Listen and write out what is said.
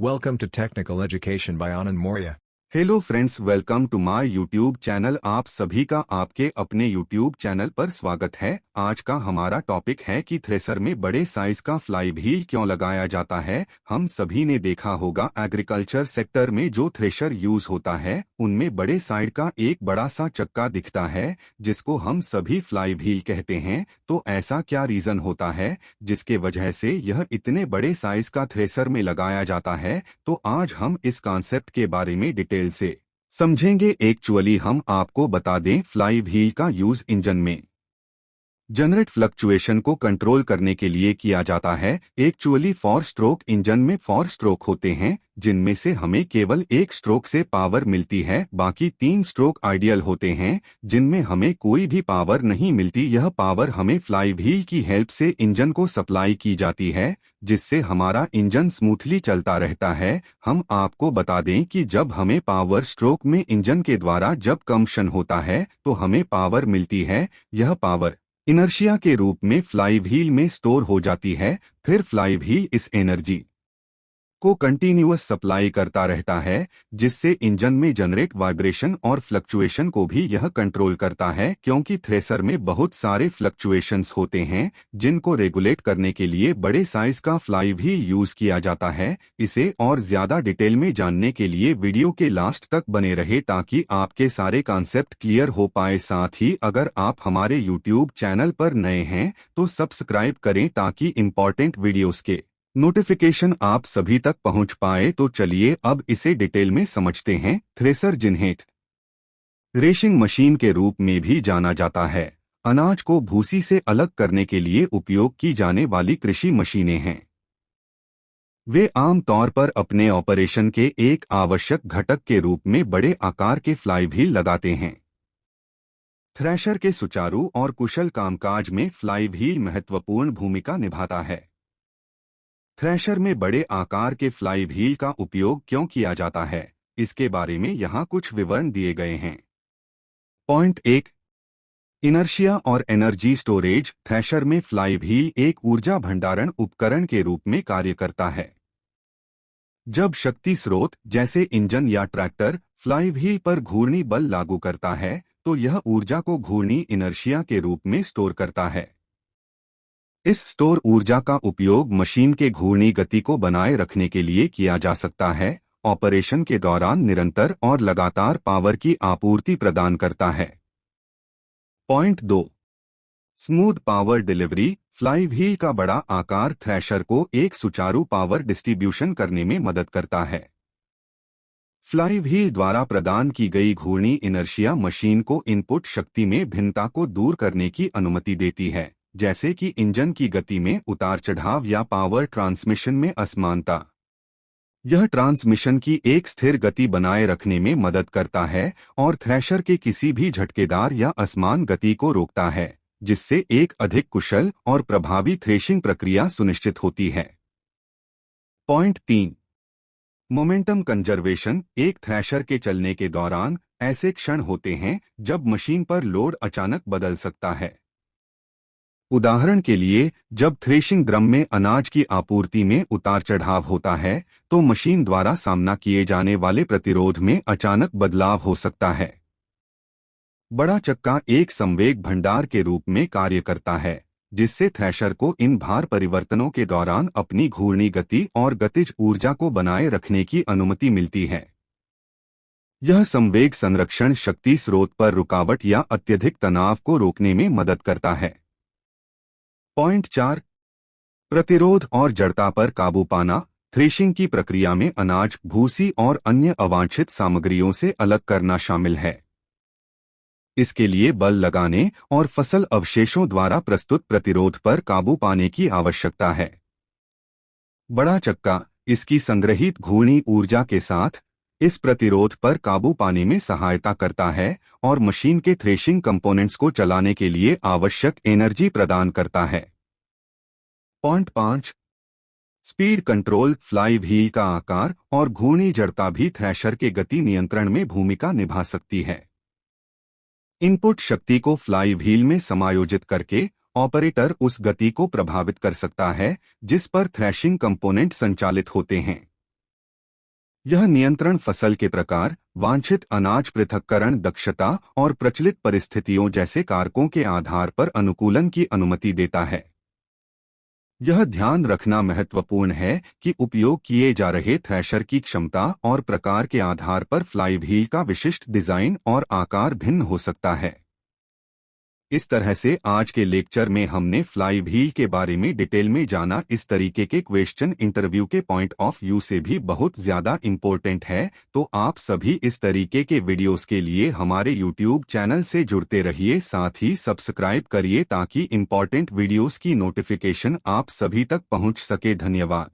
Welcome to Technical Education by Anand Moria. Hello friends, welcome to my YouTube channel. आप सभी का आपके अपने यूट्यूब चैनल पर स्वागत है। आज का हमारा टॉपिक है कि थ्रेसर में बड़े साइज का फ्लाई व्हील क्यों लगाया जाता है। हम सभी ने देखा होगा एग्रीकल्चर सेक्टर में जो थ्रेशर यूज होता है उनमें बड़े साइड का एक बड़ा सा चक्का दिखता है जिसको हम सभी फ्लाई व्हील कहते हैं। तो ऐसा क्या रीजन होता है जिसके वजह से यह इतने बड़े साइज का थ्रेसर में लगाया जाता है। तो आज हम इस कॉन्सेप्ट के बारे में डिटेल से समझेंगे। एक्चुअली हम आपको बता दें, फ्लाई व्हील का यूज इंजन में जनरेट फ्लक्चुएशन को कंट्रोल करने के लिए किया जाता है। एक्चुअली 4 स्ट्रोक इंजन में 4 स्ट्रोक होते हैं जिनमें से हमें केवल एक स्ट्रोक से पावर मिलती है, बाकी 3 स्ट्रोक आइडियल होते हैं जिनमें हमें कोई भी पावर नहीं मिलती। यह पावर हमें फ्लाई व्हील की हेल्प से इंजन को सप्लाई की जाती है जिससे हमारा इंजन स्मूथली चलता रहता है। हम आपको बता दें कि जब हमें पावर स्ट्रोक में इंजन के द्वारा जब कंबशन होता है तो हमें पावर मिलती है। यह पावर इनर्शिया के रूप में फ्लाई व्हील में स्टोर हो जाती है। फिर फ्लाई व्हील इस एनर्जी को कंटिन्यूअस सप्लाई करता रहता है जिससे इंजन में जनरेट वाइब्रेशन और फ्लक्चुएशन को भी यह कंट्रोल करता है। क्योंकि थ्रेसर में बहुत सारे फ्लक्चुएशंस होते हैं जिनको रेगुलेट करने के लिए बड़े साइज का फ्लाई व्हील यूज किया जाता है। इसे और ज्यादा डिटेल में जानने के लिए वीडियो के लास्ट तक बने रहे ताकि आपके सारे कॉन्सेप्ट क्लियर हो पाए। साथ ही अगर आप हमारे यूट्यूब चैनल पर नए हैं तो सब्सक्राइब करें ताकि इम्पोर्टेंट वीडियोस के नोटिफिकेशन आप सभी तक पहुंच पाए। तो चलिए अब इसे डिटेल में समझते हैं। थ्रेसर, जिन्हें थ्रेशिंग मशीन के रूप में भी जाना जाता है, अनाज को भूसी से अलग करने के लिए उपयोग की जाने वाली कृषि मशीनें हैं। वे आमतौर पर अपने ऑपरेशन के एक आवश्यक घटक के रूप में बड़े आकार के फ्लाई व्हील लगाते हैं। थ्रेशर के सुचारू और कुशल कामकाज में फ्लाई व्हील महत्वपूर्ण भूमिका निभाता है। थ्रेशर में बड़े आकार के फ्लाई व्हील का उपयोग क्यों किया जाता है, इसके बारे में यहाँ कुछ विवरण दिए गए हैं। पॉइंट 1, इनर्शिया और एनर्जी स्टोरेज। थ्रेशर में फ्लाई व्हील एक ऊर्जा भंडारण उपकरण के रूप में कार्य करता है। जब शक्ति स्रोत जैसे इंजन या ट्रैक्टर फ्लाई व्हील पर घूर्णी बल लागू करता है तो यह ऊर्जा को घूर्णी इनर्शिया के रूप में स्टोर करता है। इस स्टोर ऊर्जा का उपयोग मशीन के घूर्णी गति को बनाए रखने के लिए किया जा सकता है। ऑपरेशन के दौरान निरंतर और लगातार पावर की आपूर्ति प्रदान करता है। Point 2, smooth power delivery. Fly wheel का बड़ा आकार थ्रेशर को एक सुचारू पावर डिस्ट्रीब्यूशन करने में मदद करता है। फ्लाई व्हील द्वारा प्रदान की गई घूर्णी इनर्शिया मशीन को इनपुट शक्ति में भिन्नता को दूर करने की अनुमति देती है, जैसे कि इंजन की गति में उतार चढ़ाव या पावर ट्रांसमिशन में असमानता। यह ट्रांसमिशन की एक स्थिर गति बनाए रखने में मदद करता है और थ्रेशर के किसी भी झटकेदार या असमान गति को रोकता है, जिससे एक अधिक कुशल और प्रभावी थ्रेशिंग प्रक्रिया सुनिश्चित होती है। Point 3, momentum conservation. एक थ्रेशर के चलने के दौरान ऐसे क्षण होते हैं जब मशीन पर लोड अचानक बदल सकता है। उदाहरण के लिए, जब थ्रेशिंग ड्रम में अनाज की आपूर्ति में उतार चढ़ाव होता है तो मशीन द्वारा सामना किए जाने वाले प्रतिरोध में अचानक बदलाव हो सकता है। बड़ा चक्का एक संवेग भंडार के रूप में कार्य करता है जिससे थ्रेशर को इन भार परिवर्तनों के दौरान अपनी घूर्णी गति और गतिज ऊर्जा को बनाए रखने की अनुमति मिलती है। यह संवेग संरक्षण शक्ति स्रोत पर रुकावट या अत्यधिक तनाव को रोकने में मदद करता है। पॉइंट 4, प्रतिरोध और जड़ता पर काबू पाना। थ्रेशिंग की प्रक्रिया में अनाज, भूसी और अन्य अवांछित सामग्रियों से अलग करना शामिल है। इसके लिए बल लगाने और फसल अवशेषों द्वारा प्रस्तुत प्रतिरोध पर काबू पाने की आवश्यकता है। बड़ा चक्का इसकी संग्रहित घूर्णी ऊर्जा के साथ इस प्रतिरोध पर काबू पाने में सहायता करता है और मशीन के थ्रेशिंग कंपोनेंट्स को चलाने के लिए आवश्यक एनर्जी प्रदान करता है। Point 5, speed control. Fly wheel का आकार और घूर्णी जड़ता भी थ्रेशर के गति नियंत्रण में भूमिका निभा सकती है। इनपुट शक्ति को फ्लाई व्हील में समायोजित करके ऑपरेटर उस गति को प्रभावित कर सकता है जिस पर थ्रेशिंग कंपोनेंट संचालित होते हैं। यह नियंत्रण फसल के प्रकार, वांछित अनाज पृथक्करण दक्षता और प्रचलित परिस्थितियों जैसे कारकों के आधार पर अनुकूलन की अनुमति देता है। यह ध्यान रखना महत्वपूर्ण है कि उपयोग किए जा रहे थ्रेशर की क्षमता और प्रकार के आधार पर फ्लाई व्हील का विशिष्ट डिजाइन और आकार भिन्न हो सकता है। इस तरह से आज के लेक्चर में हमने फ्लाई व्हील के बारे में डिटेल में जाना। इस तरीके के क्वेश्चन इंटरव्यू के पॉइंट ऑफ व्यू से भी बहुत ज्यादा इम्पोर्टेंट है, तो आप सभी इस तरीके के वीडियोस के लिए हमारे यूट्यूब चैनल से जुड़ते रहिए, साथ ही सब्सक्राइब करिए ताकि इम्पोर्टेंट वीडियोस की नोटिफिकेशन आप सभी तक पहुंच सके। धन्यवाद।